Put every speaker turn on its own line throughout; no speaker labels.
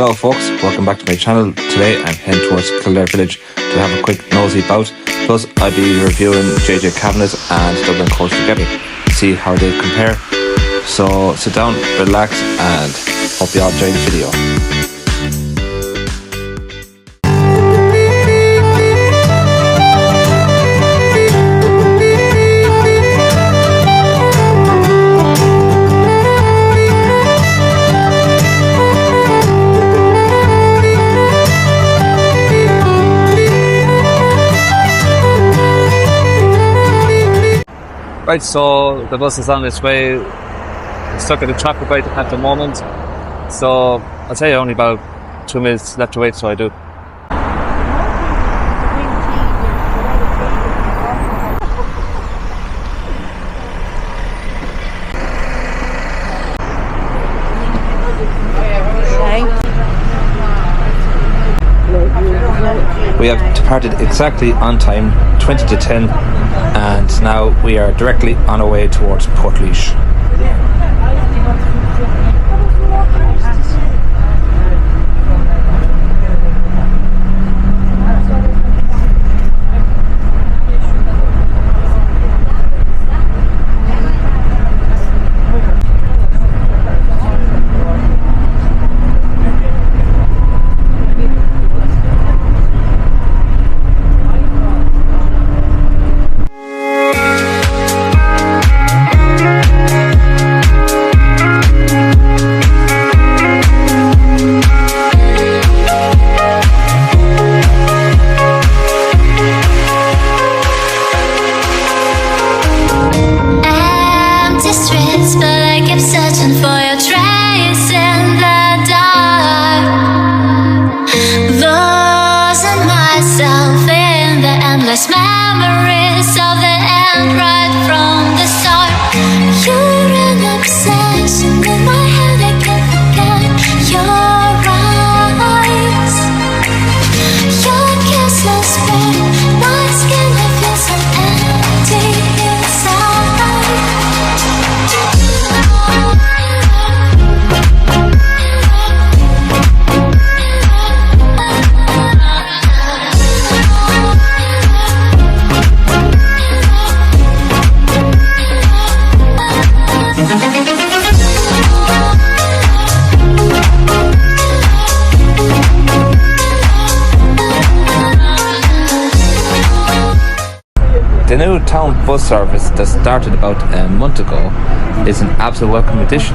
Hello folks, welcome back to my channel. Today I'm heading towards Kildare village to have a quick nosy bout. Plus I'll be reviewing JJ Cavanagh's and Dublin course together to see how they compare. So sit down, relax and hope you all enjoy the video. Right, so the bus is on its way. It's stuck at the traffic light at the moment. So I'll say only about 2 minutes left to wait, so I do. We have departed exactly on time, 20 to 10, and now we are directly on our way towards Portlaoise.
Memories of the end right from the start. You're an obsession in my head, I can't forget your eyes. Your kiss was red, my skin, I feel so empty
The new town bus service that started about a month ago is an absolute welcome addition.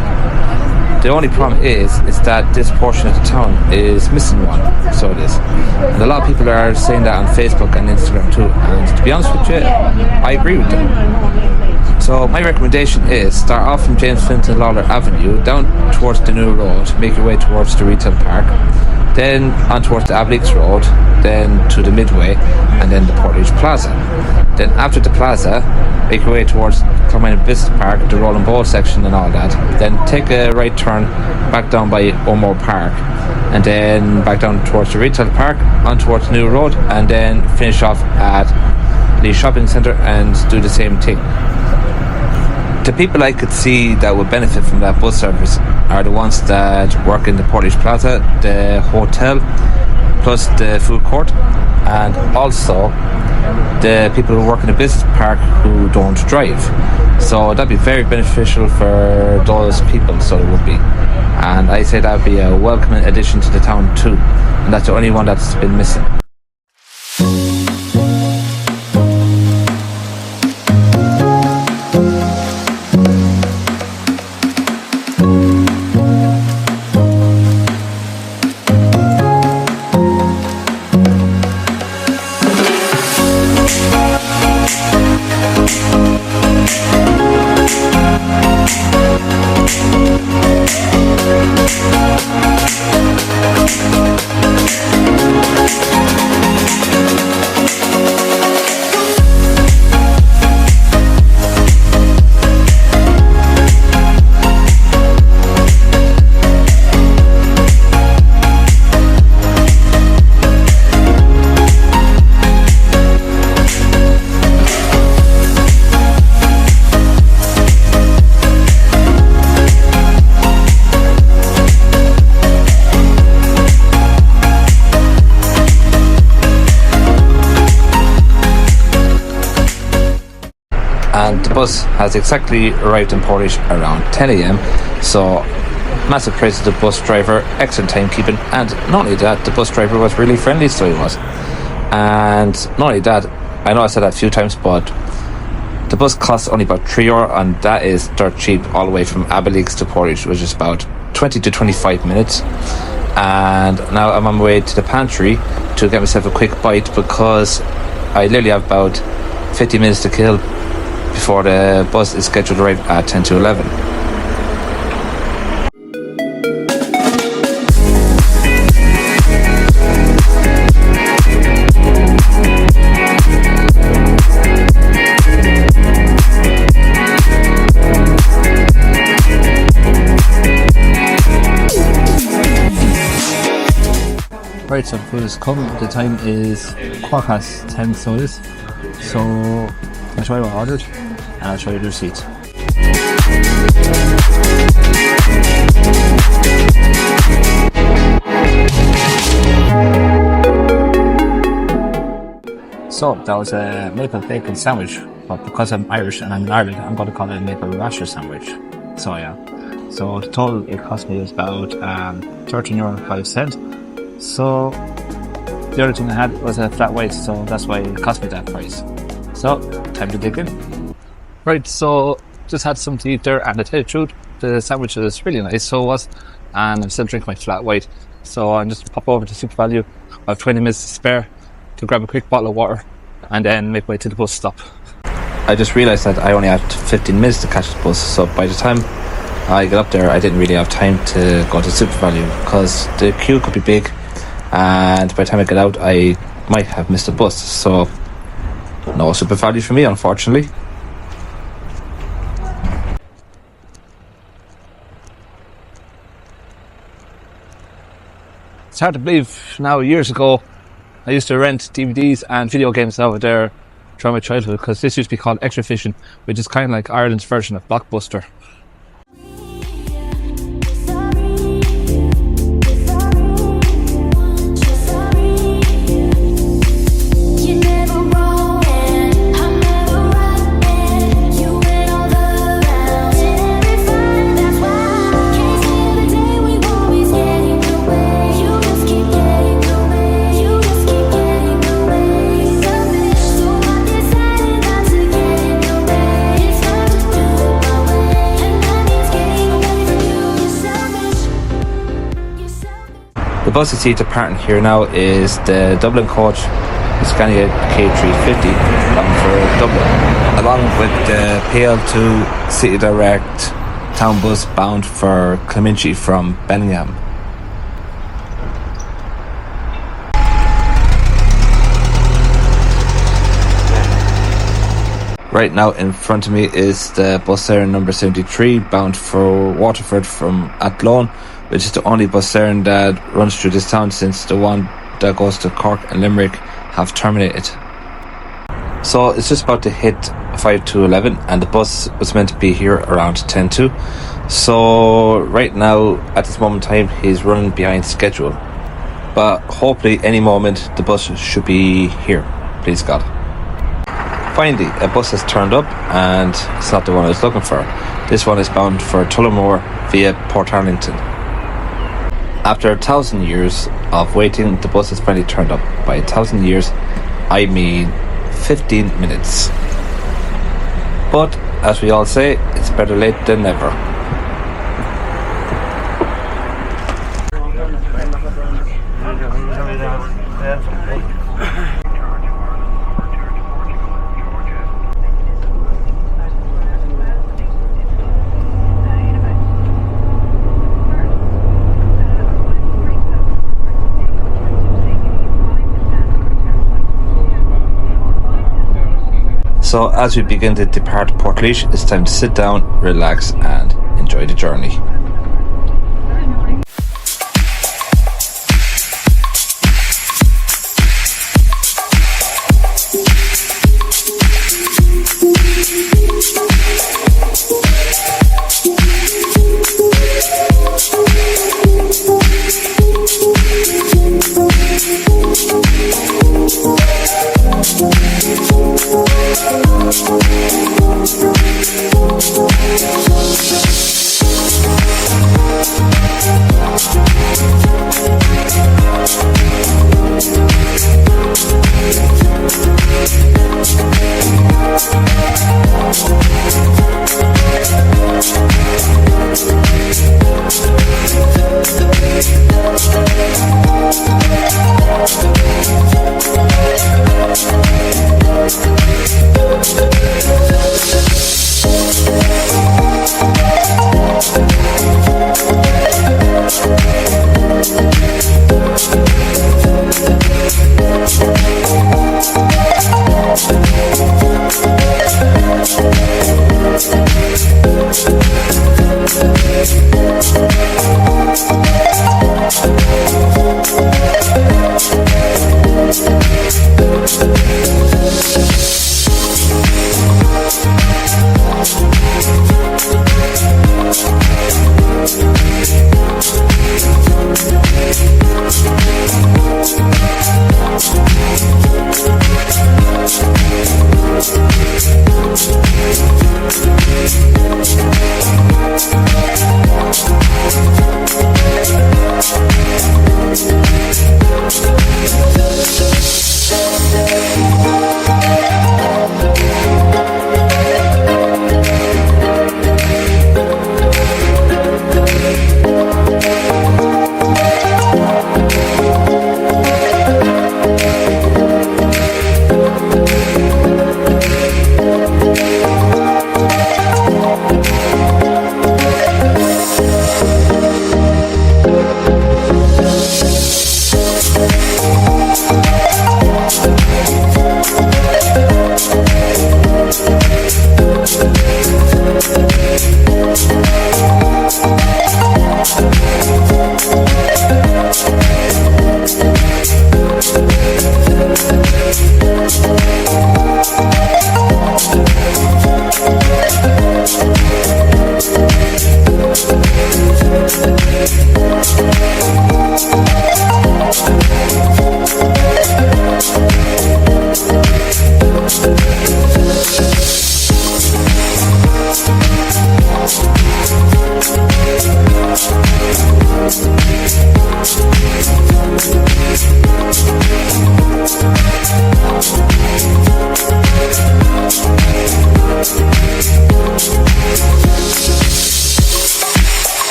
The only problem is that this portion of the town is missing one, so it is. And a lot of people are saying that on Facebook and Instagram too, and to be honest with you, I agree with them. So my recommendation is start off from James Flint and Lawler Avenue, down towards the new road, make your way towards the retail park, then on towards the Ablix Road, then to the Midway, and then the Portlaoise Plaza. Then after the plaza, make your way towards Clonmine Business Park, the Rolling Ball section and all that. Then take a right turn back down by O'More Park, and then back down towards the retail park, on towards New Road, and then finish off at the shopping centre and do the same thing. The people I could see that would benefit from that bus service are the ones that work in the Portlaoise Plaza, the hotel, plus the food court, and also the people who work in the business park who don't drive. So that'd be very beneficial for those people, so it would be. And I say that'd be a welcome addition to the town too, and that's the only one that's been missing. bus has exactly arrived in Portage around 10 a.m. So massive praise to the bus driver, excellent timekeeping, and not only that, the bus driver was really friendly, so he was. And not only that, I know I said that a few times, but the bus costs only about €3, and that is dirt cheap all the way from Abbeyleix to Portage, which is about 20 to 25 minutes. And now I'm on my way to the pantry to get myself a quick bite, because I literally have about 50 minutes to kill before the bus is scheduled to arrive at 10 to 11.
Right, so food has come. The time is 10:15, so it is. So I'll show you what I ordered and I'll show you the receipt. So that was a maple bacon sandwich, but because I'm Irish and I'm in Ireland, I'm going to call it a maple rasher sandwich. So yeah, so the total it cost me was about €13.05. So the other thing I had was a flat white, so that's why it cost me that price. So time to dig in. Right, so just had something to eat there, and to tell you the truth, the sandwich was really nice, so it was, and I'm still drinking my flat white. So I'm just pop over to Super Value. I have 20 minutes to spare to grab a quick bottle of water and then make my way to the bus stop.
I just realised that I only had 15 minutes to catch the bus, so by the time I got up there I didn't really have time to go to Super Value because the queue could be big, and by the time I get out I might have missed the bus, so no Super Value for me, unfortunately.
It's hard to believe now, years ago I used to rent DVDs and video games over there throughout my childhood, because this used to be called Extra Fishing, which is kind of like Ireland's version of Blockbuster.
The bus you see departing here now is the Dublin coach Scania K350 bound for Dublin, along with the PL2 City Direct town bus bound for Clemency from Bellingham. Right now in front of me is the bus siren number 73 bound for Waterford from Athlone, which is the only bus siren that runs through this town since the one that goes to Cork and Limerick have terminated. So it's just about to hit 5 to 11 and the bus was meant to be here around 10 to. So right now at this moment in time he's running behind schedule, but hopefully any moment the bus should be here, please God. Finally, a bus has turned up and it's not the one I was looking for. This one is bound for Tullamore via Portarlington. After 1,000 years of waiting, the bus has finally turned up. By 1,000 years, I mean 15 minutes. But, as we all say, it's better late than never. So as we begin to depart Portlaoise, it's time to sit down, relax and enjoy the journey.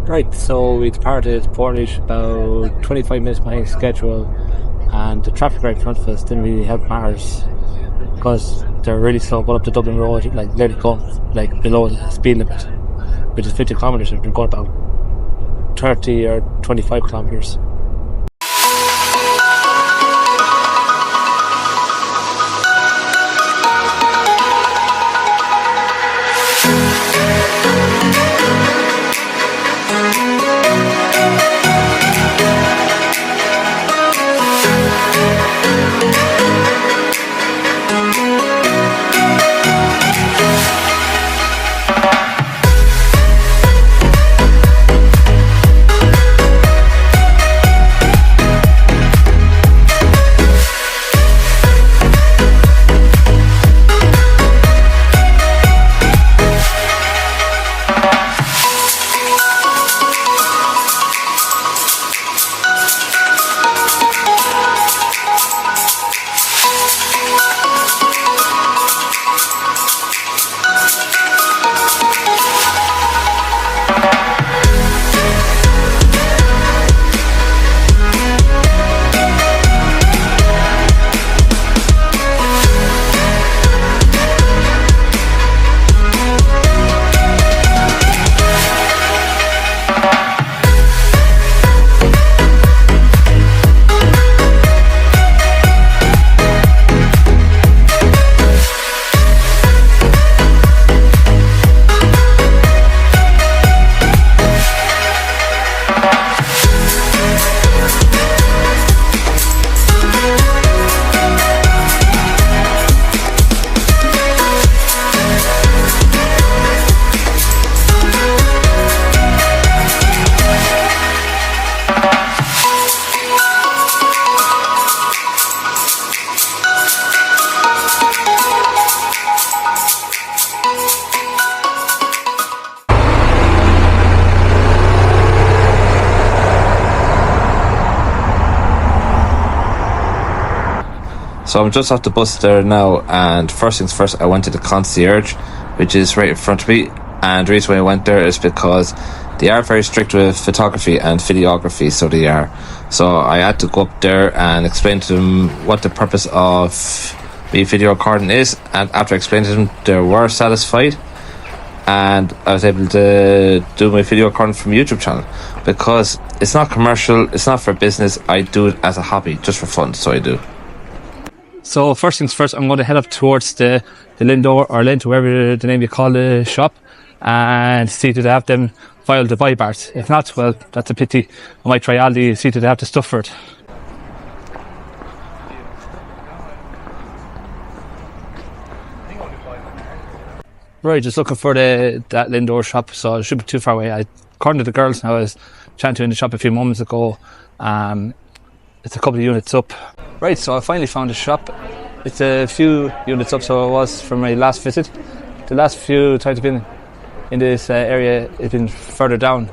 Right, so we departed Portage about 25 minutes behind schedule, and the traffic right in front of us didn't really help matters because they're really slow going up the Dublin Road, like let it go like below the speed limit, which is 50 kilometres. They're going about 30 or 25 kilometres.
So I'm just off the bus there now, and first things first, I went to the concierge, which is right in front of me. And the reason why I went there is because they are very strict with photography and videography, so they are. So I had to go up there and explain to them what the purpose of me video recording is, and after explaining to them, they were satisfied, and I was able to do my video recording from YouTube channel, because it's not commercial, it's not for business. I do it as a hobby, just for fun, so I do.
So first things first, I'm going to head up towards the Lindt or Lindt, wherever the name you call the shop, and see that they have them file the buy bars. If not, well, that's a pity. I might try Aldi, see that they have the stuff for it. Right, just looking for that Lindt shop, so it shouldn't be too far away. According to the girls now, I was chatting to in the shop a few moments ago. It's a couple of units up. Right, so I finally found a shop. It's a few units up, so it was from my last visit. The last few times I've been in this area, it's been further down.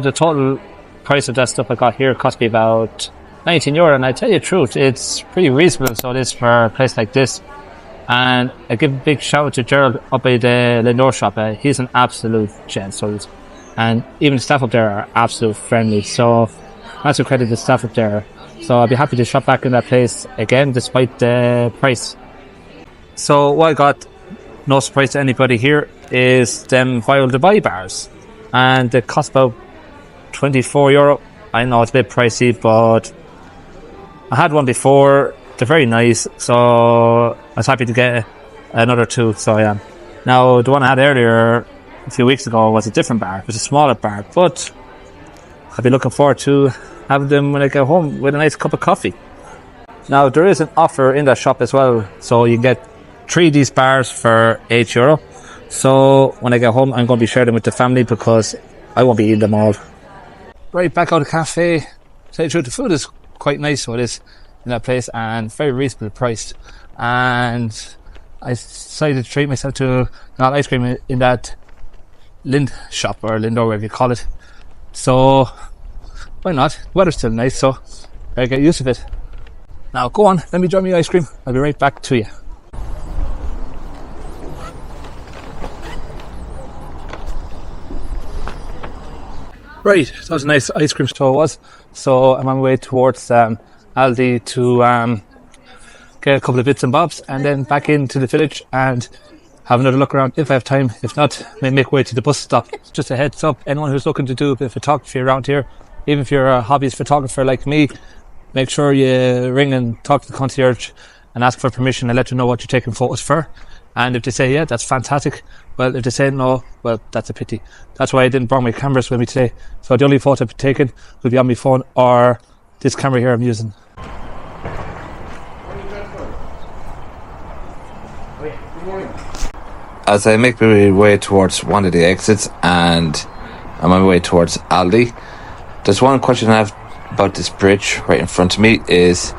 So the total price of that stuff I got here cost me about €19, and I tell you the truth, it's pretty reasonable. So this for a place like this. And I give a big shout out to Gerald up at the Lindt shop. He's an absolute gent. And even the staff up there are absolute friendly. So massive credit to the staff up there. So I'll be happy to shop back in that place again, despite the price. So what I got, no surprise to anybody here, is them Wild Dubai bars. And they cost about €24. I know it's a bit pricey, but I had one before. They're very nice, so I was happy to get another two. So yeah. Now the one I had earlier a few weeks ago was a different bar. It was a smaller bar, but I'll be looking forward to having them when I get home with a nice cup of coffee. Now there is an offer in that shop as well, so you get 3 of these bars for €8. So when I get home, I'm going to be sharing them with the family because I won't be eating them all. Right, back out of the cafe. Tell you the truth, the food is quite nice, so it is, in that place, and very reasonably priced. And I decided to treat myself to not ice cream in that Lindt shop, or Lindt, or whatever you call it. So why not? The weather's still nice, so I get used to it. Now go on, let me enjoy my ice cream. I'll be right back to you. Right, that was a nice ice cream store it was. So I'm on my way towards Aldi to get a couple of bits and bobs, and then back into the village and have another look around if I have time. If not, may make way to the bus stop. Just a heads up, anyone who's looking to do a bit of photography around here, even if you're a hobbyist photographer like me, make sure you ring and talk to the concierge and ask for permission and let them know what you're taking photos for. And if they say yeah, that's fantastic. Well, if they say no, well, that's a pity. That's why I didn't bring my cameras with me today. So the only photo I've taken will be on my phone or this camera here I'm using.
As I make my way towards one of the exits and I'm on my way towards Aldi, there's one question I have about this bridge right in front of me is,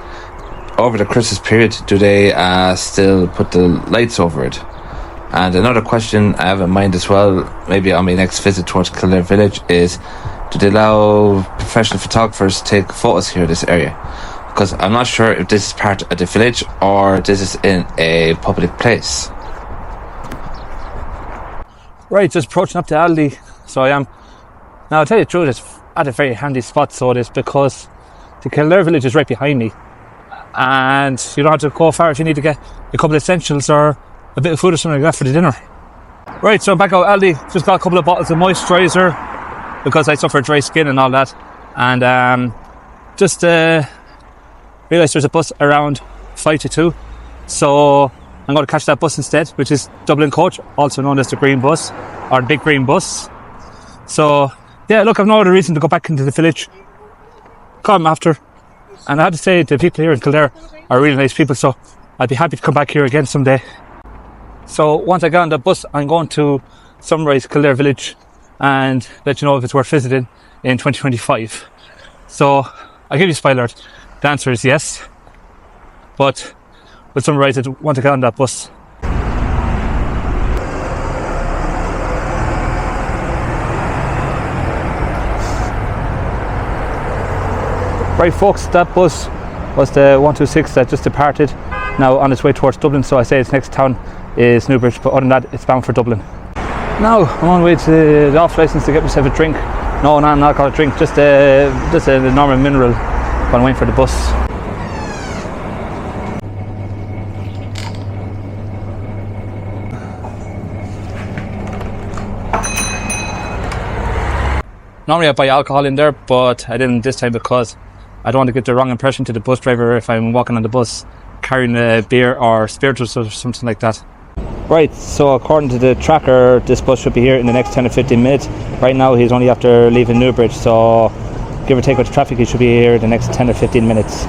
over the Christmas period, do they still put the lights over it? And another question I have in mind as well, maybe on my next visit towards Kildare village, is do they allow professional photographers to take photos here in this area? Because I'm not sure if this is part of the village or this is in a public place.
Right, just approaching up to Aldi, so I am. Now I'll tell you the truth, it's at a very handy spot, so it is, because the Kildare village is right behind me. And you don't have to go far if you need to get a couple of essentials or a bit of food or something like that for the dinner. Right, so I'm back out Aldi, just got a couple of bottles of moisturiser because I suffer dry skin and all that. And just realised there's a bus around 5 to 2. So I'm going to catch that bus instead, which is Dublin Coach, also known as the Green Bus, or the Big Green Bus. So yeah, look, I've no other reason to go back into the village. Come after. And I have to say, the people here in Kildare are really nice people, so I'd be happy to come back here again someday. So once I get on the bus, I'm going to summarise Kildare village and let you know if it's worth visiting in 2025. So I'll give you a spoiler. The answer is yes, but we'll summarise it once I get on that bus. Right folks, that bus was the 126 that just departed, now on its way towards Dublin, so I say its next town is Newbridge, but other than that it's bound for Dublin. Now I'm on the way to the off licence to get myself a drink. No, not an alcoholic drink, just a normal mineral while I'm waiting for the bus. Normally I buy alcohol in there, but I didn't this time because I don't want to give the wrong impression to the bus driver if I'm walking on the bus carrying a beer or spirituals or something like that. Right, so according to the tracker, this bus should be here in the next 10 or 15 minutes. Right now he's only after leaving Newbridge, so give or take with the traffic, he should be here in the next 10 or 15 minutes.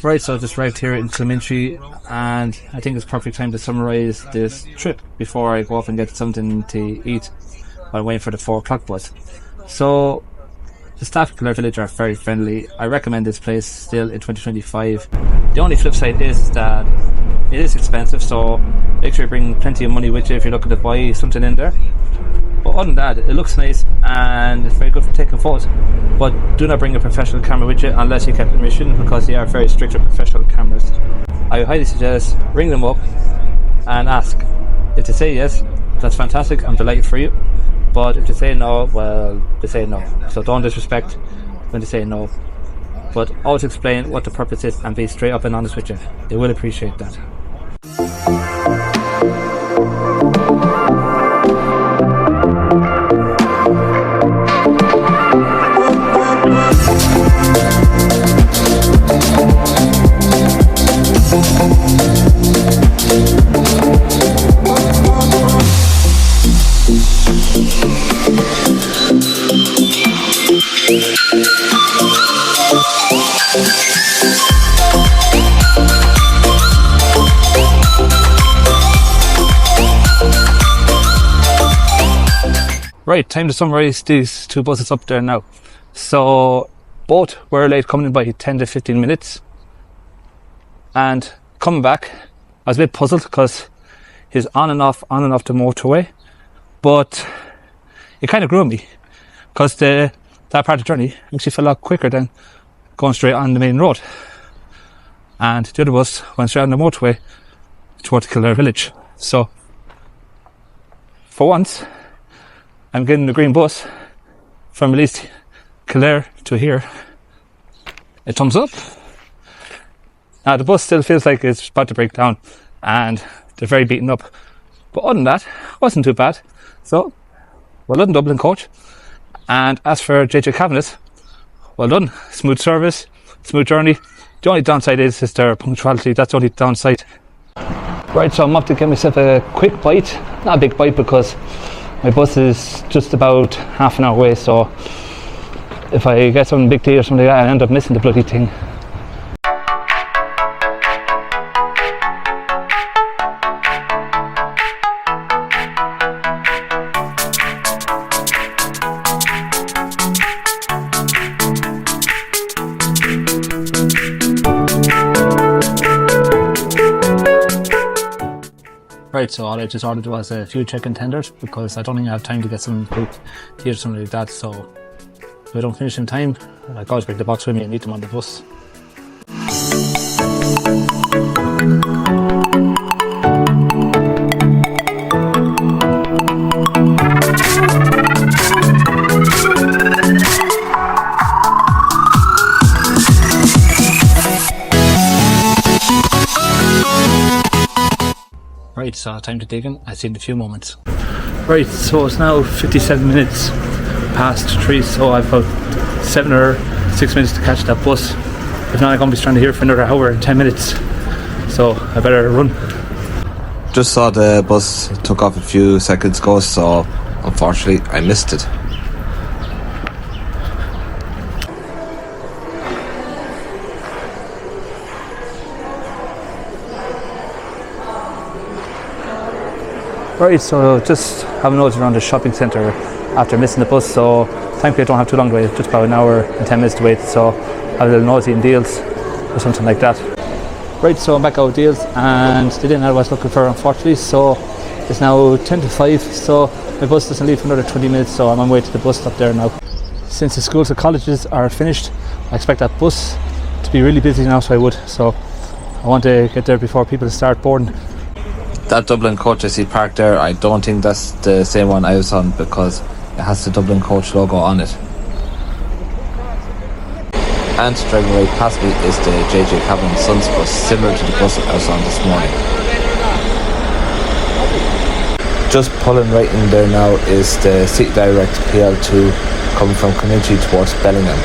Right, so I just arrived here in Clementry, and I think it's perfect time to summarise this trip before I go off and get something to eat while waiting for the 4 o'clock bus. So, the staff at Kildare Village are very friendly. I recommend this place still in 2025. The only flip side is that it is expensive, so make sure you bring plenty of money with you if you're looking to buy something in there. But other than that, it looks nice and it's very good for taking photos. But do not bring a professional camera with you unless you get permission, because they are very strict with professional cameras. I highly suggest ring them up and ask. If they say yes, that's fantastic, I'm delighted for you. But if they say no, well, they say no. So don't disrespect when they say no. But always explain what the purpose is and be straight up and honest with you. They will appreciate that. Right, time to summarise these 2 buses up there now. So, both were late coming in by 10 to 15 minutes. And coming back, I was a bit puzzled because he's on and off the motorway. But it kind of grew on me, because that part of the journey actually felt a lot quicker than going straight on the main road. And the other bus went straight on the motorway towards Kildare Village. So, for once, I'm getting the green bus from at least Kildare to here. A thumbs up. Now the bus still feels like it's about to break down and they're very beaten up. But other than that, it wasn't too bad. So, well done Dublin coach. And as for JJ Cabinet, well done. Smooth service, smooth journey. The only downside is their punctuality. That's the only downside. Right, so I'm off to get myself a quick bite. Not a big bite because my bus is just about half an hour away, so if I get some big tea or something like that, I end up missing the bloody thing. Right, so all I just ordered was a few chicken tenders because I don't think I have time to get some quick tea or something like that. So if I don't finish in time, I always bring the box with me and eat them on the bus. Right, so time to dig in. I'll see you in a few moments. Right, so it's now 57 minutes past 3, so I've about 7 or 6 minutes to catch that bus. If not, I'm going to be stranded here for another hour and 10 minutes. So I better run.
Just saw the bus took off a few seconds ago, so unfortunately I missed it.
Right, so just having a nose around the shopping centre after missing the bus, so thankfully I don't have too long to wait, just about an hour and 10 minutes to wait, so have a little nosy in Deals or something like that. Right, so I'm back out with Deals and they didn't have what I was looking for, unfortunately, so it's now 10 to 5, so my bus doesn't leave for another 20 minutes, so I'm on my way to the bus stop there now. Since the schools and colleges are finished, I expect that bus to be really busy now, so I want to get there before people start boarding.
That Dublin coach I see parked there, I don't think that's the same one I was on because it has the Dublin coach logo on it. And driving right past me is the JJ Cavan Sons bus, similar to the bus I was on this morning. Just pulling right in there now is the City Direct PL2 coming from Coventry towards Bellingham.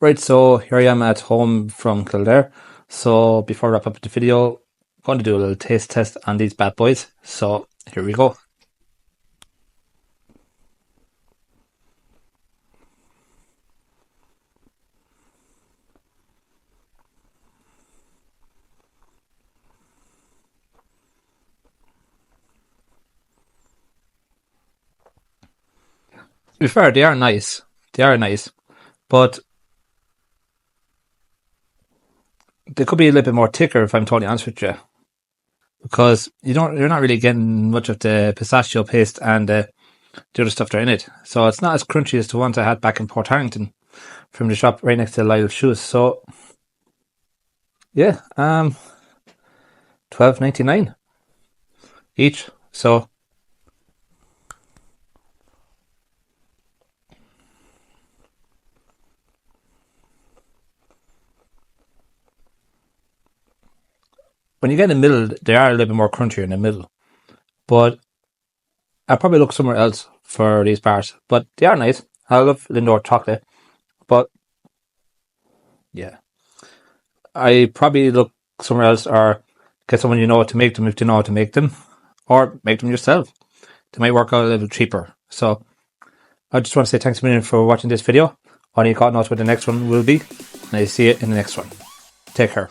Right, so here I am at home from Kildare. So before I wrap up the video, I'm going to do a little taste test on these bad boys. So here we go. To be fair, they are nice. They are nice. But they could be a little bit more thicker if I'm totally honest with you. Because you're not really getting much of the pistachio paste and the other stuff that are in it. So it's not as crunchy as the ones I had back in Port Harrington from the shop right next to Lyle's Shoes. So yeah, $12.99 each. So when you get in the middle, they are a little bit more crunchier in the middle. But I'll probably look somewhere else for these bars. But they are nice. I love Lindt chocolate. But yeah, I probably look somewhere else or get someone you know how to make them if you know how to make them. Or make them yourself. They might work out a little cheaper. So I just want to say thanks a million for watching this video. Only God knows what the next one will be. And I'll see you in the next one. Take care.